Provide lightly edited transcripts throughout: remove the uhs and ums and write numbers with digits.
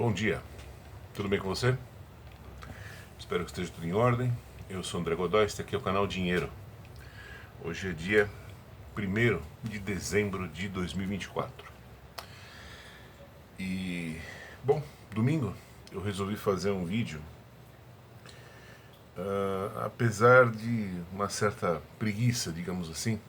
Bom dia, tudo bem com você? Espero que esteja tudo em ordem. Eu sou André Godoy, este aqui é o canal Dinheiro. Hoje é dia 1º de dezembro de 2024. Bom, domingo eu resolvi fazer um vídeo, apesar de uma certa preguiça, digamos assim,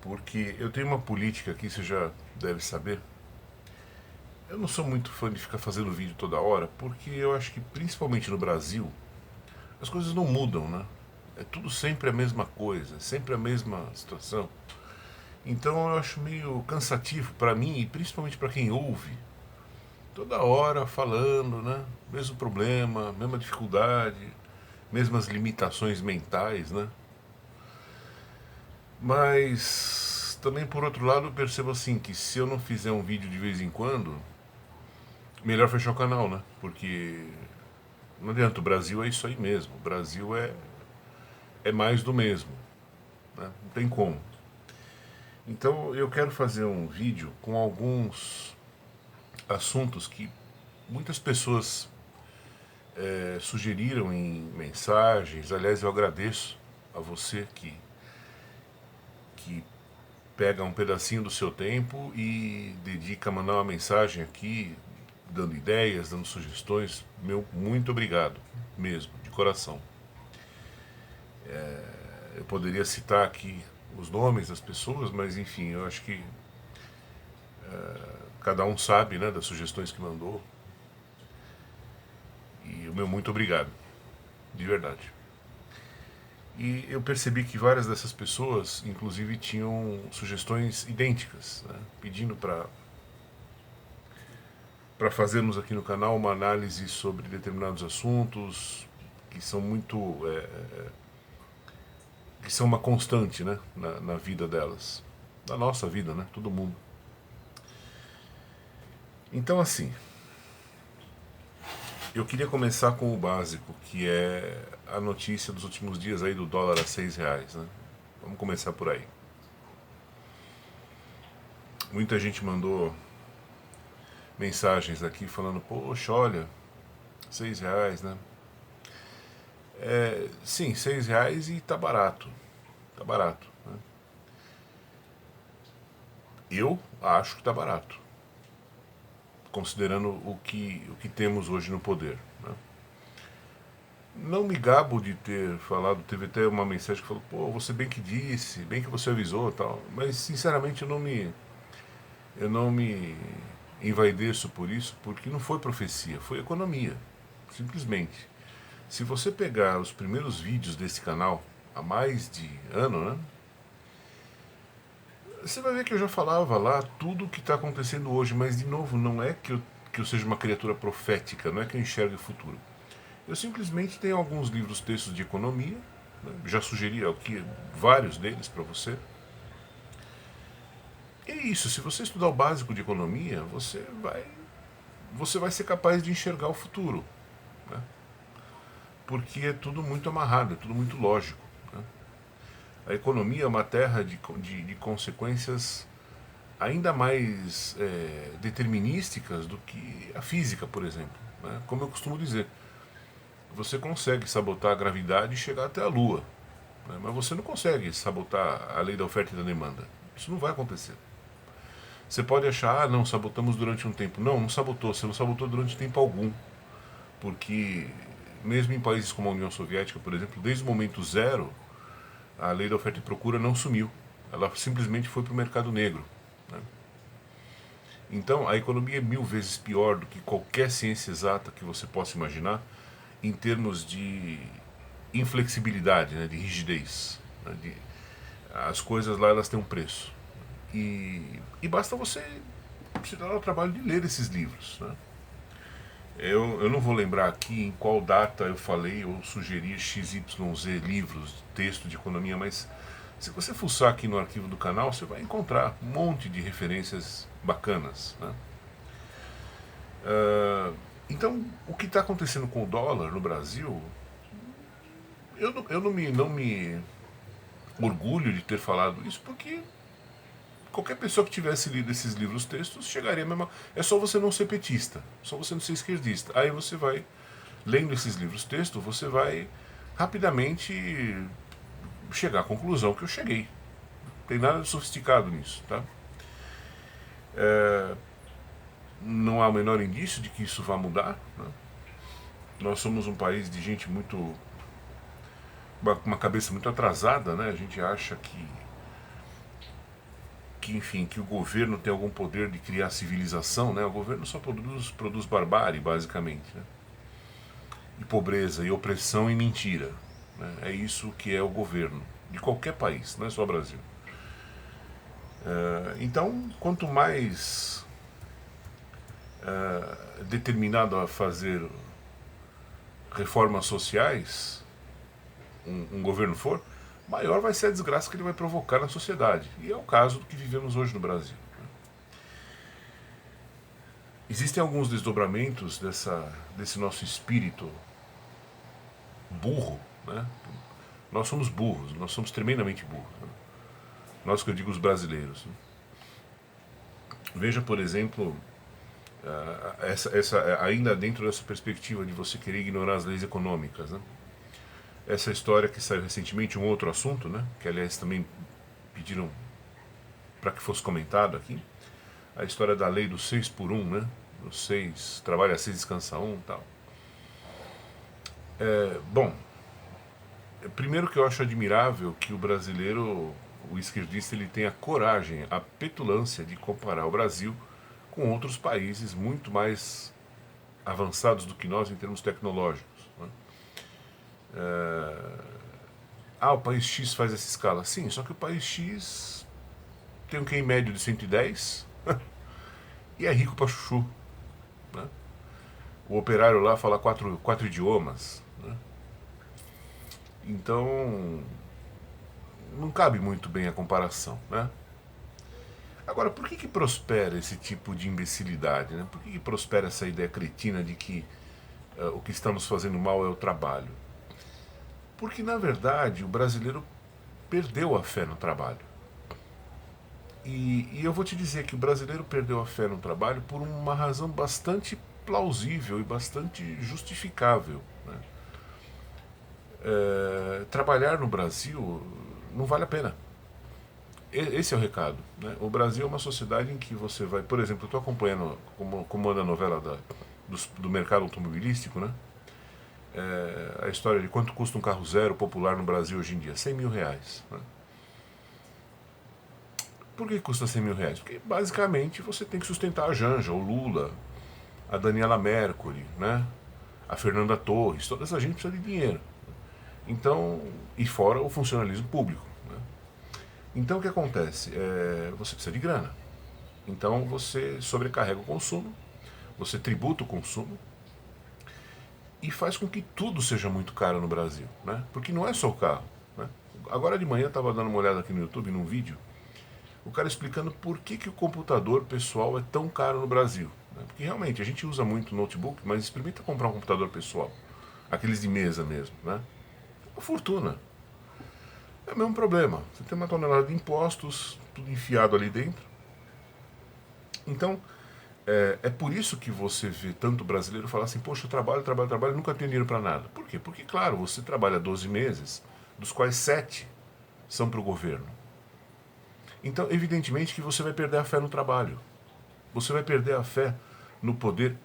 porque eu tenho uma política aqui, você já deve saber. Eu não sou muito fã de ficar fazendo vídeo toda hora, porque eu acho que, principalmente no Brasil, as coisas não mudam, né? É tudo sempre a mesma coisa, sempre a mesma situação. Então eu acho meio cansativo para mim e principalmente para quem ouve. Toda hora falando, né? Mesmo problema, mesma dificuldade, mesmas limitações mentais, né? Mas também por outro lado eu percebo assim que se eu não fizer um vídeo de vez em quando, melhor fechar o canal, né? Porque não adianta, o Brasil é isso aí mesmo. O Brasil é mais do mesmo, né? Não tem como. Então eu quero fazer um vídeo com alguns assuntos que muitas pessoas sugeriram em mensagens. Aliás, eu agradeço a você que pega um pedacinho do seu tempo e dedica a mandar uma mensagem aqui, dando ideias, dando sugestões. Meu muito obrigado, mesmo, de coração. Eu poderia citar aqui os nomes das pessoas, mas enfim, eu acho que cada um sabe, né, das sugestões que mandou. E o meu muito obrigado, de verdade. E eu percebi que várias dessas pessoas, inclusive, tinham sugestões idênticas, né, pedindo para fazermos aqui no canal uma análise sobre determinados assuntos que são muito que são uma constante, né, na vida delas, na nossa vida, né, todo mundo. Então, assim, eu queria começar com o básico, que é a notícia dos últimos dias aí do dólar a R$ 6, né? Vamos começar por aí. Muita gente mandou mensagens aqui falando, poxa, olha, R$ 6, né? Sim, R$ 6 e tá barato. Tá barato, né? Eu acho que tá barato, considerando o que temos hoje no poder, né? Não me gabo de ter falado, teve até uma mensagem que falou, pô, você bem que disse, bem que você avisou e tal, mas sinceramente eu não me envaideço por isso, porque não foi profecia, foi economia, simplesmente. Se você pegar os primeiros vídeos desse canal, há mais de ano, né, você vai ver que eu já falava lá tudo o que está acontecendo hoje, mas de novo, não é que eu seja uma criatura profética, não é que eu enxergue o futuro. Eu simplesmente tenho alguns livros, textos de economia, né, já sugeri aqui vários deles para você. E é isso, se você estudar o básico de economia, você vai ser capaz de enxergar o futuro, né? Porque é tudo muito amarrado, é tudo muito lógico, né? A economia é uma terra de consequências ainda mais determinísticas do que a física, por exemplo, né? Como eu costumo dizer, você consegue sabotar a gravidade e chegar até a Lua, né? Mas você não consegue sabotar a lei da oferta e da demanda. Isso não vai acontecer. Você pode achar, ah, não, sabotamos durante um tempo. Não, não sabotou, você não sabotou durante tempo algum. Porque, mesmo em países como a União Soviética, por exemplo, desde o momento zero, a lei da oferta e procura não sumiu. Ela simplesmente foi para o mercado negro, né? Então, a economia é 1000 vezes pior do que qualquer ciência exata que você possa imaginar, em termos de inflexibilidade, né, de rigidez, né, as coisas lá elas têm um preço. E basta você se dar o trabalho de ler esses livros, né? Eu não vou lembrar aqui em qual data eu falei ou sugeri XYZ livros, texto de economia, mas se você fuçar aqui no arquivo do canal, você vai encontrar um monte de referências bacanas, né? Então, o que está acontecendo com o dólar no Brasil, eu não me orgulho de ter falado isso, porque qualquer pessoa que tivesse lido esses livros textos chegaria a mesma. É só você não ser petista, só você não ser esquerdista. Aí você vai, lendo esses livros textos, você vai rapidamente chegar à conclusão que eu cheguei. Não tem nada de sofisticado nisso, tá? Não há o menor indício de que isso vá mudar, né? Nós somos um país de gente muito. Uma cabeça muito atrasada, né? A gente acha enfim, que o governo tem algum poder de criar civilização, né? O governo só produz barbárie, basicamente, né? E pobreza, e opressão e mentira, né? É isso que é o governo de qualquer país, não é só o Brasil. Então, quanto mais determinado a fazer reformas sociais um governo for, maior vai ser a desgraça que ele vai provocar na sociedade. E é o caso do que vivemos hoje no Brasil. Existem alguns desdobramentos desse nosso espírito burro, né? Nós somos burros, nós somos tremendamente burros, né? Nós que eu digo os brasileiros, né? Veja, por exemplo, ainda dentro dessa perspectiva de você querer ignorar as leis econômicas, né? Essa história que saiu recentemente, um outro assunto, né? Que aliás também pediram para que fosse comentado aqui, a história da lei do 6 por 1, né? O 6, trabalha 6, descansa 1 e tal. Bom, primeiro que eu acho admirável que o brasileiro, o esquerdista, ele tenha a coragem, a petulância de comparar o Brasil com outros países muito mais avançados do que nós em termos tecnológicos, né? O país X faz essa escala. Sim, só que o país X tem um QI médio de 110 e é rico pra chuchu, né? O operário lá fala quatro idiomas, né? Então, não cabe muito bem a comparação, né? Agora, por que prospera esse tipo de imbecilidade, né? Por que prospera essa ideia cretina de que o que estamos fazendo mal é o trabalho? Porque, na verdade, o brasileiro perdeu a fé no trabalho. E eu vou te dizer que o brasileiro perdeu a fé no trabalho por uma razão bastante plausível e bastante justificável, né? Trabalhar no Brasil não vale a pena. Esse é o recado, né? O Brasil é uma sociedade em que você vai... Por exemplo, eu estou acompanhando como anda a novela do mercado automobilístico, né? A história de quanto custa um carro zero popular no Brasil hoje em dia. 100 mil reais, né? Por que custa 100 mil reais? Porque basicamente você tem que sustentar a Janja, o Lula, a Daniela Mercury, né? A Fernanda Torres. Toda essa gente precisa de dinheiro. Então, e fora o funcionalismo público, né? Então o que acontece? Você precisa de grana. Então você sobrecarrega o consumo, você tributa o consumo e faz com que tudo seja muito caro no Brasil, né? Porque não é só o carro, né? Agora de manhã eu estava dando uma olhada aqui no YouTube, num vídeo, o cara explicando por que o computador pessoal é tão caro no Brasil, né? Porque realmente a gente usa muito notebook, mas experimenta comprar um computador pessoal, aqueles de mesa mesmo, né? É uma fortuna. É o mesmo problema. Você tem uma tonelada de impostos, tudo enfiado ali dentro. Então, é por isso que você vê tanto brasileiro falar assim: poxa, eu trabalho, e nunca tenho dinheiro para nada. Por quê? Porque, claro, você trabalha 12 meses, dos quais 7 são para o governo. Então, evidentemente que você vai perder a fé no trabalho. Você vai perder a fé no poder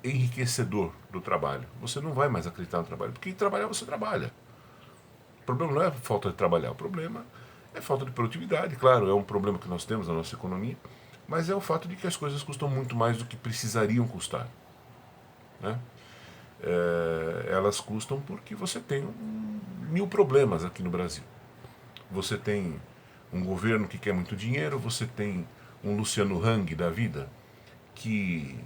enriquecedor do trabalho. Você não vai mais acreditar no trabalho, porque trabalhar você trabalha. O problema não é a falta de trabalhar, o problema é a falta de produtividade. Claro, é um problema que nós temos na nossa economia, mas é o fato de que as coisas custam muito mais do que precisariam custar, né? Elas custam porque você tem mil problemas aqui no Brasil. Você tem um governo que quer muito dinheiro, você tem um Luciano Hang da vida que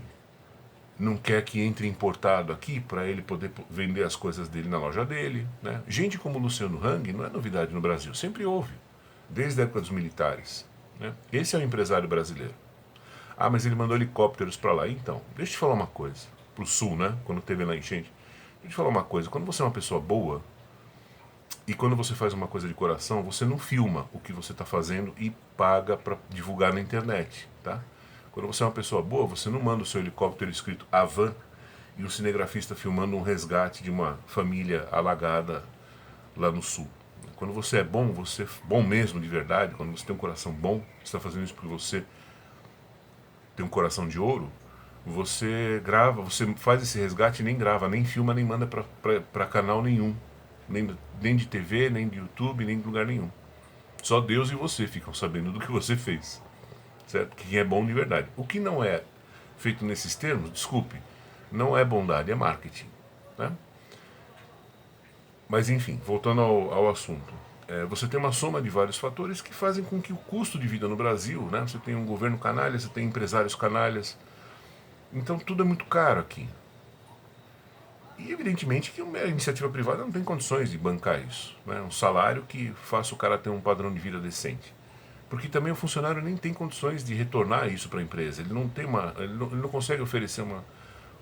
não quer que entre importado aqui para ele poder vender as coisas dele na loja dele, né? Gente como Luciano Hang não é novidade no Brasil, sempre houve, desde a época dos militares, né? Esse é o empresário brasileiro. Ah, mas ele mandou helicópteros para lá. Então, deixa eu te falar uma coisa, pro sul, né? Quando teve lá enchente, deixa eu te falar uma coisa, quando você é uma pessoa boa, E quando você faz uma coisa de coração, você não filma o que você está fazendo e paga para divulgar na internet, tá? Quando você é uma pessoa boa, você não manda o seu helicóptero escrito Avan e o cinegrafista filmando um resgate de uma família alagada lá no sul. Quando você é bom, você bom mesmo de verdade, quando você tem um coração bom, você está fazendo isso porque você tem um coração de ouro, você grava, você faz esse resgate e nem grava, nem filma, nem manda para canal nenhum. Nem de TV, nem de YouTube, nem de lugar nenhum. Só Deus e você ficam sabendo do que você fez. Certo? Quem é bom de verdade. O que não é feito nesses termos, desculpe, não é bondade, é marketing. Né? Mas enfim, voltando ao assunto. Você tem uma soma de vários fatores que fazem com que o custo de vida no Brasil, né? Você tem um governo canalha, você tem empresários canalhas. Então tudo é muito caro aqui. E evidentemente que a iniciativa privada não tem condições de bancar isso. Né? Um salário que faça o cara ter um padrão de vida decente. Porque também o funcionário nem tem condições de retornar isso para a empresa. Ele não tem ele não consegue oferecer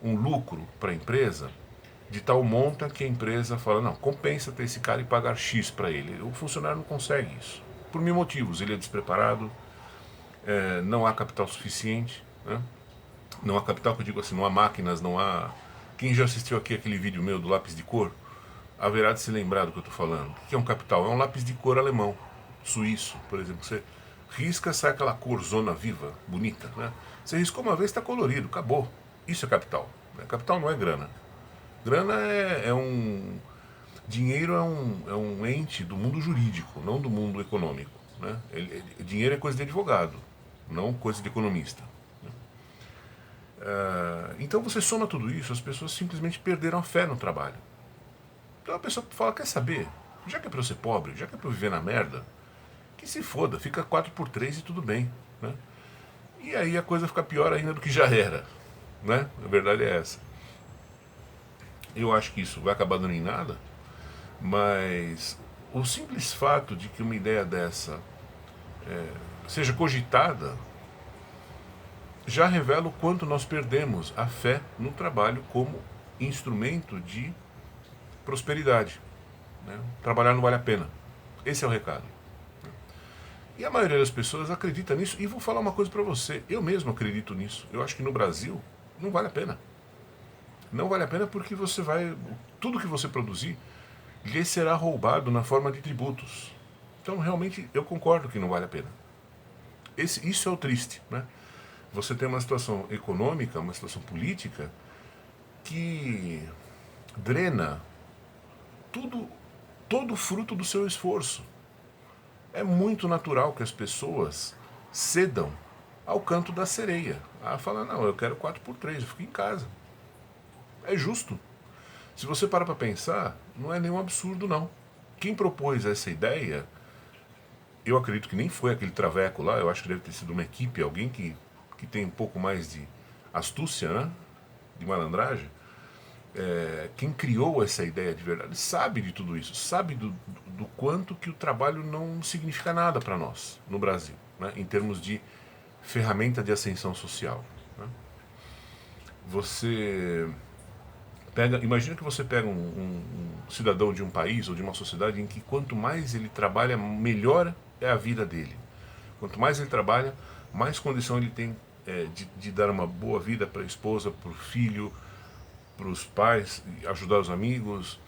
um lucro para a empresa de tal monta que a empresa fala, não, compensa ter esse cara e pagar X para ele. O funcionário não consegue isso. Por mil motivos. Ele é despreparado, não há capital suficiente. Né? Não há capital, que eu digo assim, não há máquinas, não há... Quem já assistiu aqui aquele vídeo meu do lápis de cor, haverá de se lembrar do que eu estou falando. O que é um capital? É um lápis de cor alemão, suíço, por exemplo. Você risca, sai aquela corzona viva, bonita. Né? Você riscou uma vez, está colorido, acabou. Isso é capital. Né? Capital não é grana. Grana é um... Dinheiro é um ente do mundo jurídico, não do mundo econômico. Né? Dinheiro é coisa de advogado, não coisa de economista. Então você soma tudo isso, as pessoas simplesmente perderam a fé no trabalho. Então a pessoa fala, quer saber? Já que é pra eu ser pobre, já que é pra eu viver na merda, que se foda, fica 4x3 e tudo bem. Né? E aí a coisa fica pior ainda do que já era. Né? A verdade é essa. Eu acho que isso vai acabar dando em nada, mas o simples fato de que uma ideia dessa seja cogitada já revela o quanto nós perdemos a fé no trabalho como instrumento de prosperidade. Né? Trabalhar não vale a pena. Esse é o recado. E a maioria das pessoas acredita nisso. E vou falar uma coisa para você. Eu mesmo acredito nisso. Eu acho que no Brasil não vale a pena. Não vale a pena porque você vai... Tudo que você produzir lhe será roubado na forma de tributos. Então, realmente, eu concordo que não vale a pena. Isso é o triste, né? Você tem uma situação econômica, uma situação política que drena todo o fruto do seu esforço. É muito natural que as pessoas cedam ao canto da sereia. Fala, não, eu quero 4x3, eu fico em casa. É justo. Se você parar para pensar, não é nenhum absurdo, não. Quem propôs essa ideia, eu acredito que nem foi aquele traveco lá, eu acho que deve ter sido uma equipe, alguém que tem um pouco mais de astúcia, né? De malandragem. Quem criou essa ideia de verdade sabe de tudo isso, sabe do quanto que o trabalho não significa nada para nós no Brasil, né? Em termos de ferramenta de ascensão social. Né? Imagina que você pega um cidadão de um país ou de uma sociedade em que quanto mais ele trabalha, melhor é a vida dele. Quanto mais ele trabalha, mais condição ele tem de dar uma boa vida para a esposa, para o filho, para os pais, ajudar os amigos.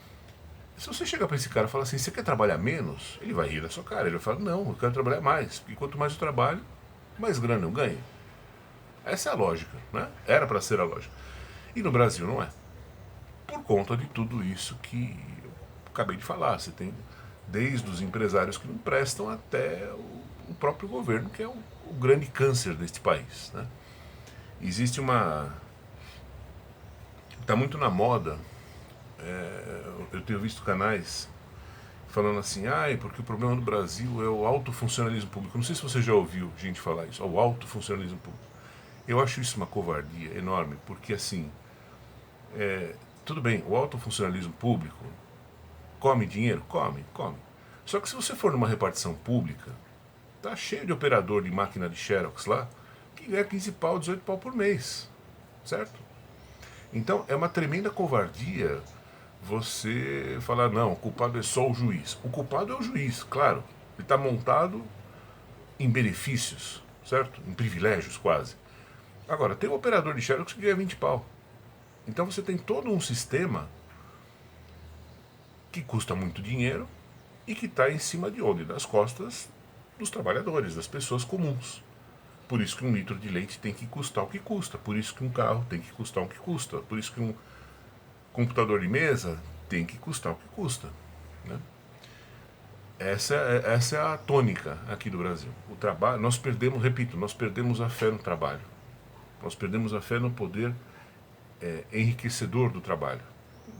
Se você chegar para esse cara e falar assim, você quer trabalhar menos? Ele vai rir da sua cara. Ele vai falar, não, eu quero trabalhar mais. Porque quanto mais eu trabalho, mais grana eu ganho. Essa é a lógica, né? Era para ser a lógica. E no Brasil não é. Por conta de tudo isso que eu acabei de falar. Você tem desde os empresários que não prestam até o próprio governo, que é o grande câncer deste país. Né? Existe uma... Está muito na moda, eu tenho visto canais falando assim, porque o problema do Brasil é o alto funcionalismo público. Não sei se você já ouviu gente falar isso, o alto funcionalismo público. Eu acho isso uma covardia enorme, porque assim, tudo bem, o alto funcionalismo público come dinheiro? Come. Só que se você for numa repartição pública, tá cheio de operador de máquina de Xerox lá, que ganha 15 pau, 18 pau por mês, certo? Então é uma tremenda covardia você falar, não, o culpado é só o juiz. O culpado é o juiz, claro. Ele está montado em benefícios, certo? Em privilégios quase. Agora, tem um operador de Xerox que ganha 20 pau. Então você tem todo um sistema que custa muito dinheiro e que está em cima de onde? Das costas dos trabalhadores, das pessoas comuns. Por isso que um litro de leite tem que custar o que custa. Por isso que um carro tem que custar o que custa. Por isso que um computador de mesa tem que custar o que custa. Né? Essa é a tônica aqui do Brasil. O trabalho, nós perdemos, repito, nós perdemos a fé no trabalho. Nós perdemos a fé no poder enriquecedor do trabalho.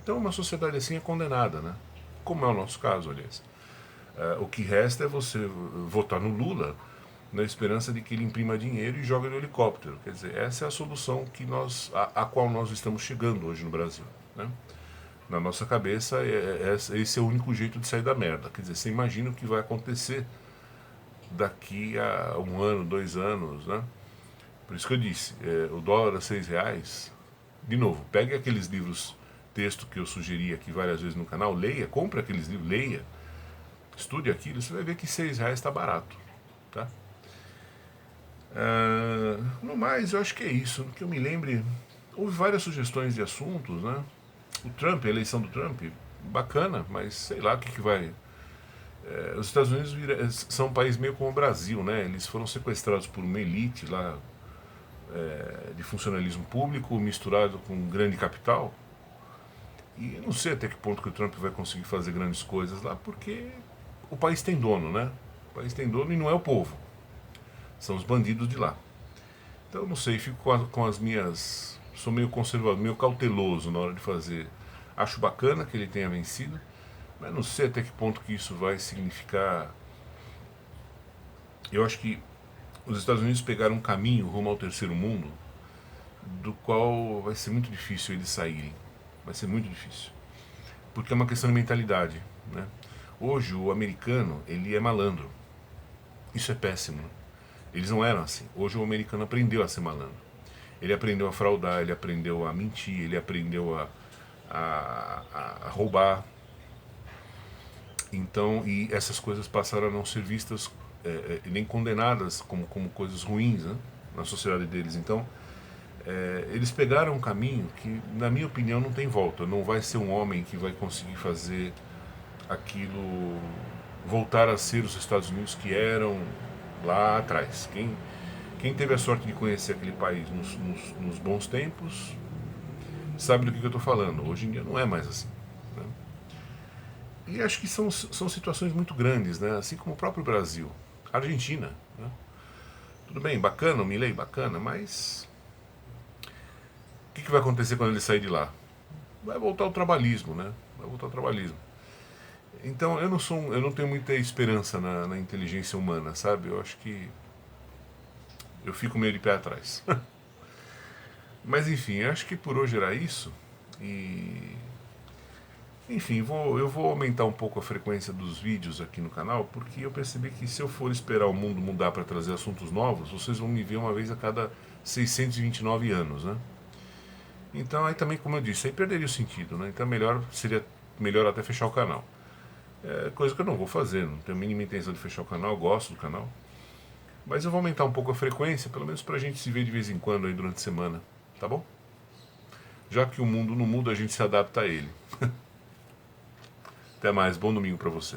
Então uma sociedade assim é condenada, né? Como é o nosso caso, aliás. O que resta é você votar no Lula na esperança de que ele imprima dinheiro e jogue no helicóptero. Quer dizer, essa é a solução que a qual nós estamos chegando hoje no Brasil. Né? Na nossa cabeça, esse é o único jeito de sair da merda. Quer dizer, você imagina o que vai acontecer daqui a 1 ano, 2 anos, né? Por isso que eu disse, o dólar a R$6, de novo, pegue aqueles livros, texto que eu sugeri aqui várias vezes no canal, leia, compre aqueles livros, leia, estude aquilo, você vai ver que R$6 está barato, tá? No mais, eu acho que é isso. Que eu me lembre, houve várias sugestões de assuntos, né? O Trump, a eleição do Trump, bacana, mas sei lá o que vai. Os Estados Unidos são um país meio como o Brasil, né? Eles foram sequestrados por uma elite lá de funcionalismo público misturado com grande capital. E eu não sei até que ponto que o Trump vai conseguir fazer grandes coisas lá, porque o país tem dono, né? O país tem dono e não é o povo. São os bandidos de lá. Então eu não sei, fico com as minhas. Sou meio conservador, meio cauteloso na hora de fazer. Acho bacana que ele tenha vencido, mas não sei até que ponto que isso vai significar. Eu acho que os Estados Unidos pegaram um caminho rumo ao terceiro mundo, do qual vai ser muito difícil eles saírem. Vai ser muito difícil. Porque é uma questão de mentalidade. Né? Hoje o americano, ele é malandro. Isso é péssimo. Eles não eram assim. Hoje o americano aprendeu a ser malandro. Ele aprendeu a fraudar, ele aprendeu a mentir, ele aprendeu a roubar. Então, e essas coisas passaram a não ser vistas nem condenadas como coisas ruins, né, na sociedade deles. Então, eles pegaram um caminho que, na minha opinião, não tem volta. Não vai ser um homem que vai conseguir fazer aquilo voltar a ser os Estados Unidos que eram lá atrás. Quem teve a sorte de conhecer aquele país nos bons tempos sabe do que eu estou falando. Hoje em dia não é mais assim. Né? E acho que são situações muito grandes, né? Assim como o próprio Brasil. Argentina. Né? Tudo bem, bacana, o Milei, bacana, mas o que vai acontecer quando ele sair de lá? Vai voltar ao trabalhismo, né? Vai voltar ao trabalhismo. Então eu não tenho muita esperança na inteligência humana, sabe? Eu acho que eu fico meio de pé atrás. Mas enfim, acho que por hoje era isso. E enfim, eu vou aumentar um pouco a frequência dos vídeos aqui no canal, porque eu percebi que se eu for esperar o mundo mudar para trazer assuntos novos, vocês vão me ver uma vez a cada 629 anos, né? Então aí também, como eu disse, aí perderia o sentido, né? Então seria melhor até fechar o canal. Coisa que eu não vou fazer, não tenho a mínima intenção de fechar o canal, eu gosto do canal. Mas eu vou aumentar um pouco a frequência, pelo menos pra gente se ver de vez em quando aí durante a semana, tá bom? Já que o mundo não muda, a gente se adapta a ele. Até mais, bom domingo pra você.